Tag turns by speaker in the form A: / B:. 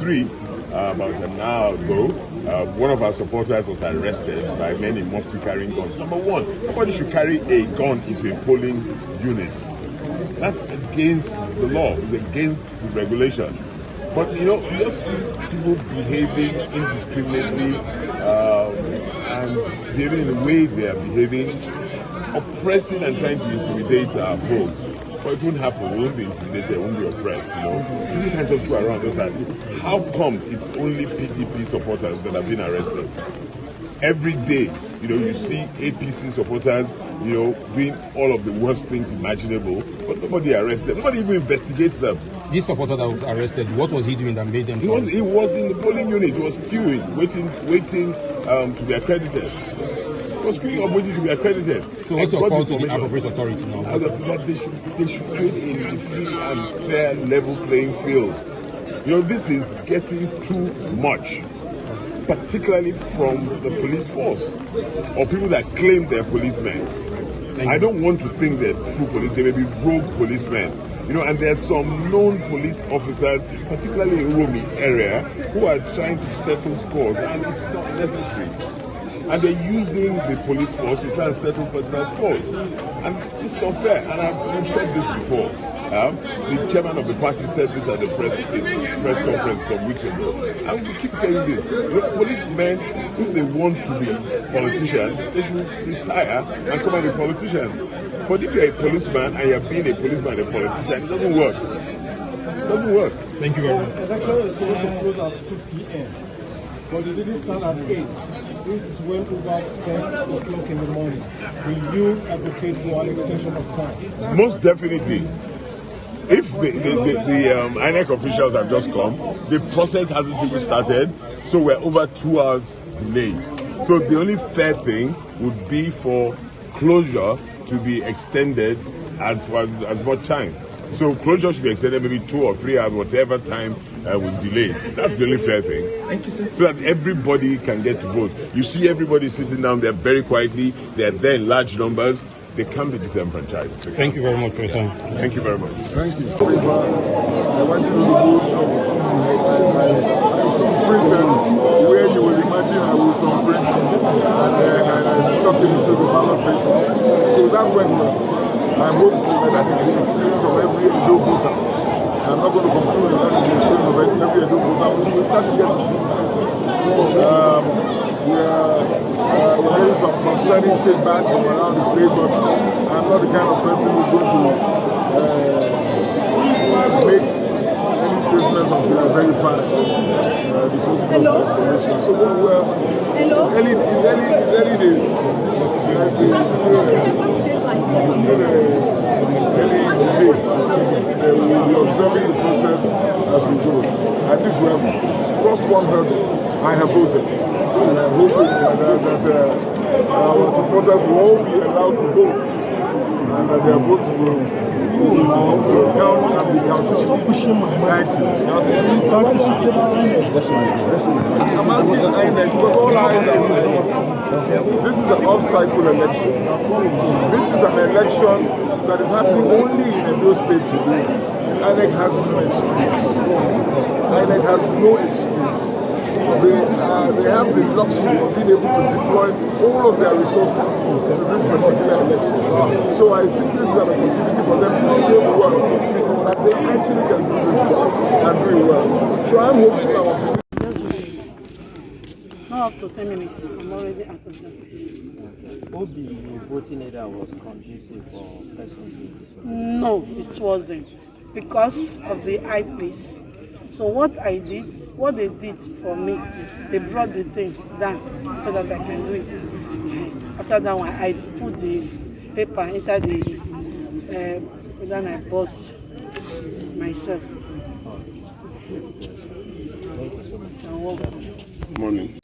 A: 3, about an hour ago, one of our supporters was arrested by men in mufti carrying guns. Number one, nobody should carry a gun into a polling unit. That's against the law. It's against the regulation. But you just see people behaving indiscriminately and behaving in the way they are behaving, oppressing and trying to intimidate our votes. But it won't happen. We won't be intimidated. We won't be oppressed. People can't just go around just like, how come it's only PDP supporters that have been arrested? Every day, you see APC supporters, doing all of the worst things imaginable, but nobody arrests them. Nobody even investigates them.
B: This supporter that was arrested, what was he doing that made them? He
A: was in the polling unit. He was queuing, waiting to be accredited. He was queuing up waiting to be accredited.
B: So what's your call to the appropriate authority now?
A: That they should create a free and fair, level playing field. This is getting too much, particularly from the police force or people that claim they're policemen. I don't want to think they're true police. They may be rogue policemen. And there's some known police officers, particularly in Rome area, who are trying to settle scores, and it's not necessary. And they're using the police force to try and settle personal scores. And it's not fair. And we've said this before. The chairman of the party said this at the press conference some weeks ago. And we keep saying this. Policemen, if they want to be politicians, they should retire and come and be politicians. But if you're a policeman and you're being a policeman and a politician, it doesn't work. It doesn't work.
B: Thank you very much.
C: The election is supposed to close at 2 p.m. But it didn't start at 8. This is well over 10 o'clock in the morning. Will you advocate for an extension of time?
A: Most definitely. If the INEC officials have just come, the process hasn't even started, so we're over 2 hours delayed. So the only fair thing would be for closure to be extended as much time. So closure should be extended maybe 2 or 3 hours, whatever time we delay. That's the only fair thing.
B: Thank you, sir.
A: So that everybody can get to vote. You see everybody sitting down there very quietly. They're there in large numbers. They can't be disenfranchised.
B: Thank you very much for your time.
A: Thank you very much.
D: Thank you. I went to the booth where you would imagine I was from printing, and I stuck it into the ballot paper. So that went well. I'm hopeful that that is the experience of every Edo voter. I'm not going to conclude that that is the experience of every Edo voter until we start to get the feedback. We're getting some concerning feedback from around the state, but I'm not the kind of person who's going to make any statements until I verify the sources of information. So early days. We will be observing the process as we go. At least we have crossed one hurdle. I have voted. And I'm hoping that our supporters will all be allowed to vote. And that their votes will count and be counted. Thank you. I'm asking INEC because all eyes are on it. This is an off-cycle election. This is an election that is happening only in Edo State today. INEC has no excuse. INEC has no excuse. They have the luxury of being able to deploy all of their resources to this particular election. So I think this is an opportunity for them to show the world that they actually can do this job and do it well. So I'm hoping our
E: not up to 10 minutes. I'm already out of that place.
F: Hope the voting area was conducive for persons with disabilities?
E: No, it wasn't. Because of the high place. So what they did for me, they brought the thing down so that I can do it. After that one, I put the paper inside the, then I bust myself.
A: Morning.